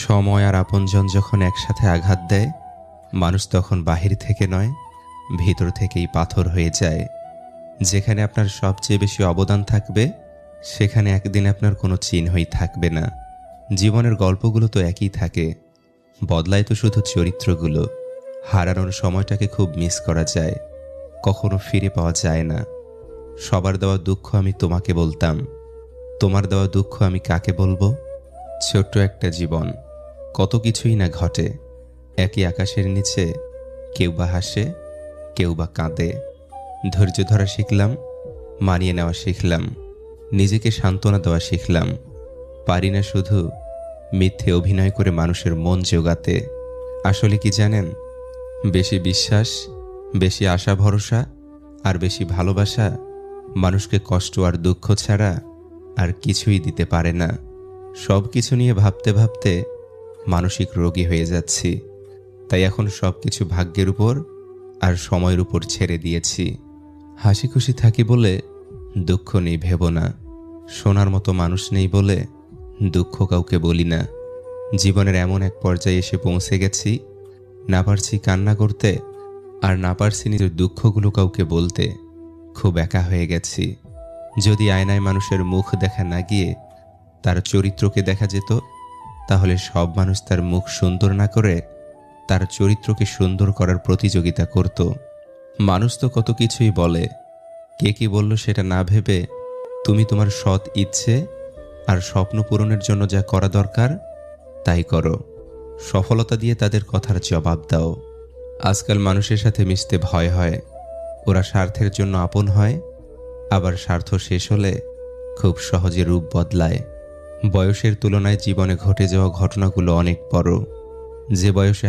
সময় আর আপনজন যখন একসাথে আঘাত দেয়, মানুষ তখন বাহির থেকে নয়, ভিতর থেকেই পাথর হয়ে যায়। যেখানে আপনার সবচেয়ে বেশি অবদান থাকবে, সেখানে একদিন আপনার কোনো চিহ্নই থাকবে না। জীবনের গল্পগুলো তো একই থাকে, বদলায় তো শুধু চরিত্রগুলো। হারানোর সময়টাকে খুব মিস করা যায়, কখনো ফিরে পাওয়া যায় না। সবার দেওয়া দুঃখ আমি তোমাকে বলতাম, তোমার দেওয়া দুঃখ আমি কাকে বলবো? ছোট্ট একটা জীবন, কত কিছুই না ঘটে। একই আকাশের নিচে কেউ বা হাসে, কেউ বা কাঁদে। ধৈর্য ধরা শিখলাম, মানিয়ে নেওয়া শিখলাম, নিজেকে সান্ত্বনা দেওয়া শিখলাম। পারি না শুধু মিথ্যে অভিনয় করে মানুষের মন জোগাতে। আসলে কি জানেন, বেশি বিশ্বাস, বেশি আশা ভরসা আর বেশি ভালোবাসা মানুষকে কষ্ট আর দুঃখ ছাড়া আর কিছুই দিতে পারে না। সব কিছু নিয়ে ভাবতে ভাবতে মানসিক রোগী হয়ে যাচ্ছি। তাই এখন সব কিছু ভাগ্যের উপর আর সময়ের উপর ছেড়ে দিয়েছি। হাসি খুশি থাকি বলে দুঃখ নেই ভেব না, শোনার মতো মানুষ নেই বলে দুঃখ কাউকে বলি না। জীবনের এমন এক পর্যায়ে এসে পৌঁছে গেছি, না পারছি কান্না করতে, আর না পারছি নিজের দুঃখগুলো কাউকে বলতে। খুব একা হয়ে গেছি। যদি আয়নায় মানুষের মুখ দেখা না গিয়ে তার চরিত্রকে দেখা যেত, তাহলে সব মানুষ তার মুখ সুন্দর না করে তার চরিত্রকে সুন্দর করার প্রতিযোগিতা করত। মানুষ তো কত কিছুই বলে, কে কি বলল সেটা না ভেবে তুমি তোমার সৎ ইচ্ছে আর স্বপ্ন পূরণের জন্য যা করা দরকার তাই করো। সফলতা দিয়ে তাদের কথার জবাব দাও। আজকাল মানুষের সাথে মিশতে ভয় হয়। ওরা স্বার্থের জন্য আপন হয়, আবার স্বার্থ শেষ হলে খুব সহজে রূপ বদলায়। বয়সের তুলনায় জীবনে ঘটে যাওয়া ঘটনাগুলো অনেক বড়। যে বয়সে